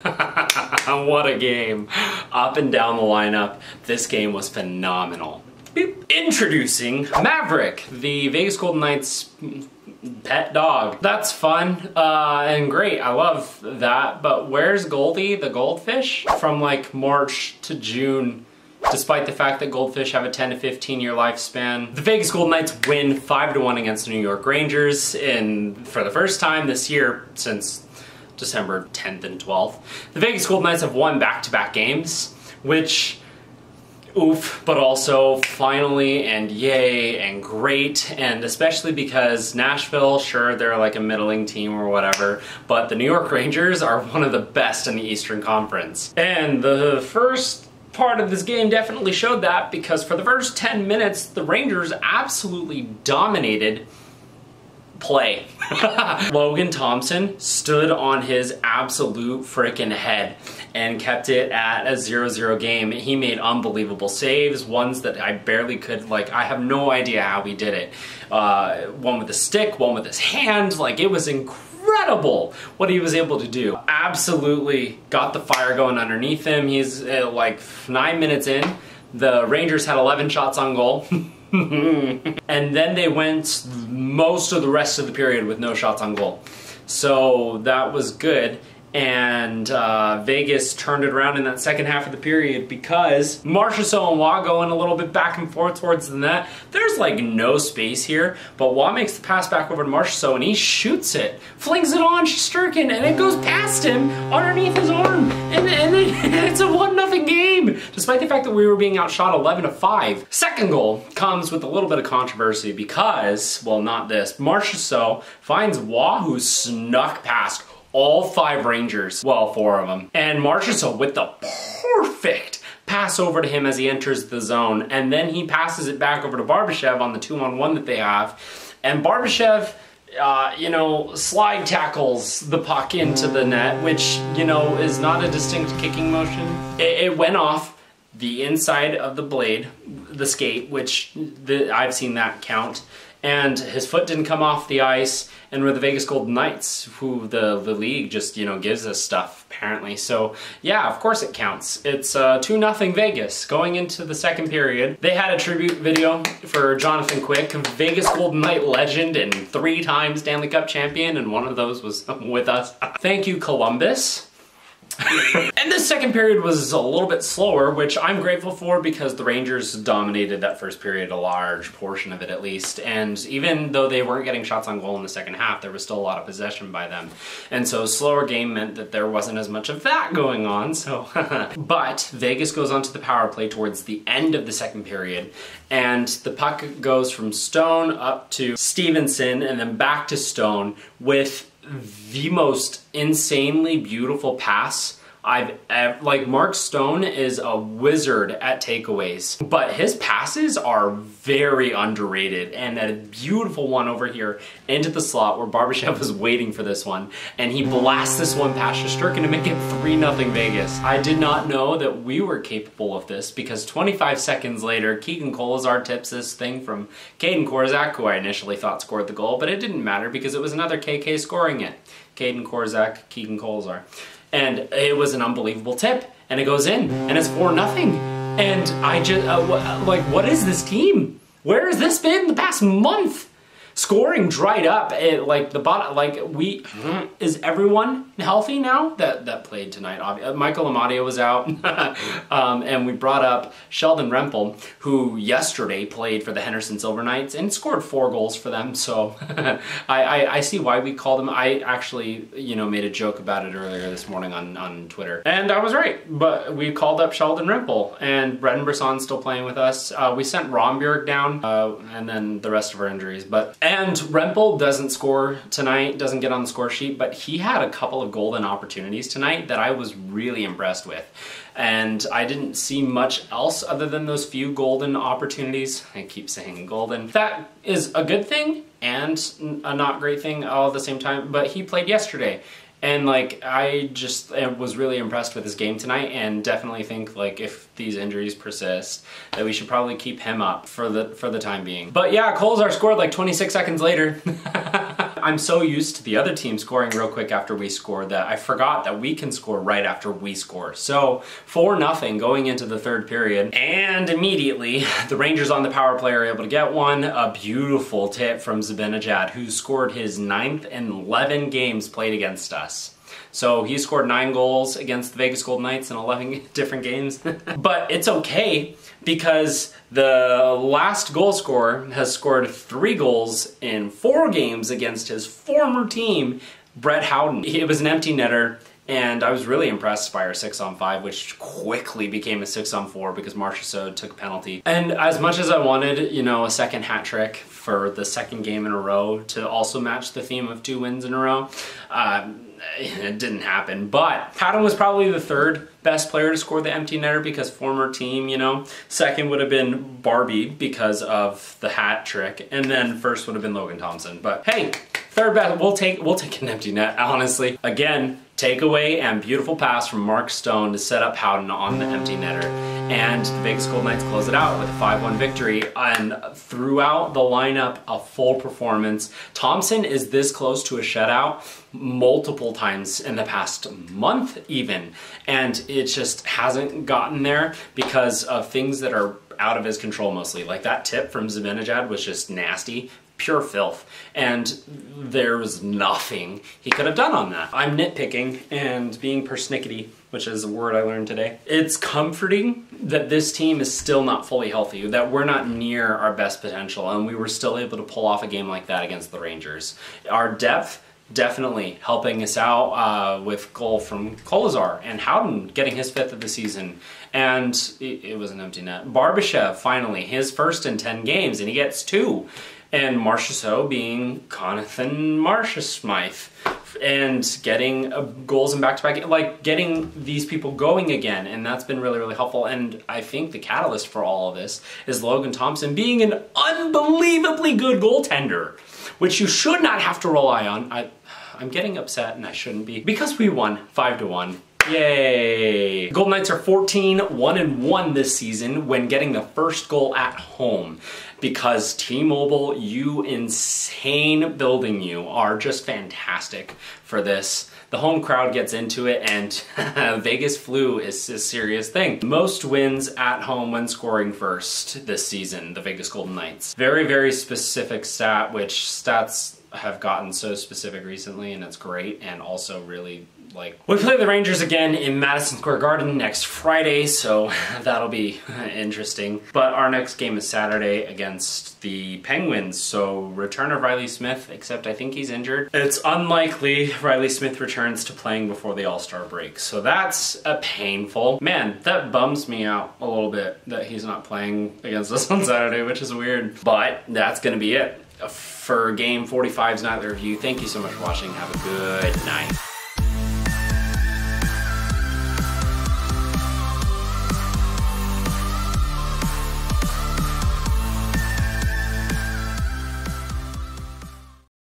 What a game. Up and down the lineup, this game was phenomenal. Beep. Introducing Maverick, the Vegas Golden Knights pet dog. That's fun and great. I love that. But where's Goldie, the goldfish? From like March to June, despite the fact that goldfish have a 10 to 15 year lifespan. The Vegas Golden Knights win 5-1 against the New York Rangers for the first time this year since December 10th and 12th. The Vegas Golden Knights have won back-to-back games, which, oof, but also finally and yay and great, and especially because Nashville, sure, they're like a middling team or whatever, but the New York Rangers are one of the best in the Eastern Conference. And the first part of this game definitely showed that, because for the first 10 minutes, the Rangers absolutely dominated play. Logan Thompson stood on his absolute freaking head and kept it at a 0-0 game. He made unbelievable saves, ones that I barely could, like, I have no idea how he did it. One with a stick, one with his hand, like, it was incredible what he was able to do. Absolutely got the fire going underneath him. He's like 9 minutes in. The Rangers had 11 shots on goal. And then they went most of the rest of the period with no shots on goal. So that was good. And Vegas turned it around in that second half of the period because Marchessault and Waugh going a little bit back and forth towards the net. There's like no space here, but Waugh makes the pass back over to Marchessault and he shoots it, flings it on Shesterkin, and it goes past him underneath his arm. And it's a 1-0 game, despite the fact that we were being outshot 11-5. Second goal comes with a little bit of controversy because, well, not this. Marchessault finds Waugh, who snuck past all 5 Rangers, well, 4 of them, and Marchessault with the perfect pass over to him as he enters the zone, and then he passes it back over to Barbashev on the 2-on-1 that they have, and Barbashev, you know, slide tackles the puck into the net, which, you know, is not a distinct kicking motion. It went off the inside of the blade, the skate, which I've seen that count, and his foot didn't come off the ice, and we're the Vegas Golden Knights, who the league just, you know, gives us stuff, apparently. So, yeah, of course it counts. It's 2-0 Vegas. Going into the second period, they had a tribute video for Jonathan Quick, Vegas Golden Knight legend and 3-time Stanley Cup champion, and one of those was with us. Thank you, Columbus. And this second period was a little bit slower, which I'm grateful for because the Rangers dominated that first period, a large portion of it at least, and even though they weren't getting shots on goal in the second half, there was still a lot of possession by them. And so a slower game meant that there wasn't as much of that going on, so but Vegas goes onto the power play towards the end of the second period, and the puck goes from Stone up to Stevenson and then back to Stone with the most insanely beautiful pass I've ever, like, Mark Stone is a wizard at takeaways, but his passes are very underrated, and a beautiful one over here into the slot where Barbashev was waiting for this one, and he blasts this one past Shesterkin to make it 3-0 Vegas. I did not know that we were capable of this because 25 seconds later, Keegan Kolesar tips this thing from Caden Korczak, who I initially thought scored the goal, but it didn't matter because it was another KK scoring it. Caden Korczak, Keegan Kolesar. And it was an unbelievable tip, and it goes in, and it's 4-0. And I just, like, what is this team? Where has this been the past month? Scoring dried up. Like, the bottom, like, is everyone healthy now that played tonight? Michael Amadio was out, and we brought up Sheldon Rempel, who yesterday played for the Henderson Silver Knights and scored 4 goals for them, so I see why we called him. I actually, you know, made a joke about it earlier this morning on Twitter, and I was right, but we called up Sheldon Rempel, and Brendan Brisson's still playing with us. We sent Romberg down, and then the rest of our injuries, and Rempel doesn't score tonight, doesn't get on the score sheet, but he had a couple of golden opportunities tonight that I was really impressed with. And I didn't see much else other than those few golden opportunities. I keep saying golden. That is a good thing and a not great thing all at the same time, but he played yesterday. And like, I just was really impressed with his game tonight, and definitely think, like, if these injuries persist, that we should probably keep him up for the time being. But yeah, Kolesar scored like 26 seconds later. I'm so used to the other team scoring real quick after we score that I forgot that we can score right after we score. So 4-0 going into the third period, and immediately the Rangers on the power play are able to get one. A beautiful tip from Zibanejad, who scored his 9th in 11 games played against us. So he scored 9 goals against the Vegas Golden Knights in 11 different games. But it's okay, because the last goal scorer has scored 3 goals in 4 games against his former team, Brett Howden. It was an empty netter, and I was really impressed by our 6-on-5, which quickly became a 6-on-4 because Marchessault took a penalty. And as much as I wanted, you know, a second hat trick for the second game in a row to also match the theme of 2 wins in a row, it didn't happen. But Howden was probably the 3rd best player to score the empty netter because former team, you know. Second would have been Barbie because of the hat trick, and then first would have been Logan Thompson. But hey, 3rd best, we'll take an empty net, honestly. Again, takeaway and beautiful pass from Mark Stone to set up Howden on the empty netter. And the Vegas Golden Knights close it out with a 5-1 victory. And throughout the lineup, a full performance. Thompson is this close to a shutout multiple times in the past month even. And it just hasn't gotten there because of things that are out of his control mostly. Like that tip from Zibanejad was just nasty. Pure filth, and there was nothing he could have done on that. I'm nitpicking and being persnickety, which is a word I learned today. It's comforting that this team is still not fully healthy, that we're not near our best potential, and we were still able to pull off a game like that against the Rangers. Our depth definitely helping us out with goal from Kolazar, and Howden getting his 5th of the season, and it was an empty net. Barbashev finally his 1st in 10 games, and he gets 2. And Marchessault being Conathan Marchessault and getting goals in back-to-back, like getting these people going again, and that's been really, really helpful. And I think the catalyst for all of this is Logan Thompson being an unbelievably good goaltender, which you should not have to rely on. I'm getting upset, and I shouldn't be, because we won 5-1. Yay! Golden Knights are 14-1-1 this season when getting the first goal at home, because T-Mobile, you insane building you, are just fantastic for this. The home crowd gets into it, and Vegas flu is a serious thing. Most wins at home when scoring first this season, the Vegas Golden Knights. Very, very specific stat, which stats have gotten so specific recently, and it's great, and also really like, we play the Rangers again in Madison Square Garden next Friday, so that'll be interesting. But our next game is Saturday against the Penguins, so return of Riley Smith, except I think he's injured. It's unlikely Riley Smith returns to playing before the All-Star break, so that's a painful. Man, that bums me out a little bit that he's not playing against us on Saturday, which is weird. But that's gonna be it for Game 45's Nightly Review. Thank you so much for watching. Have a good night.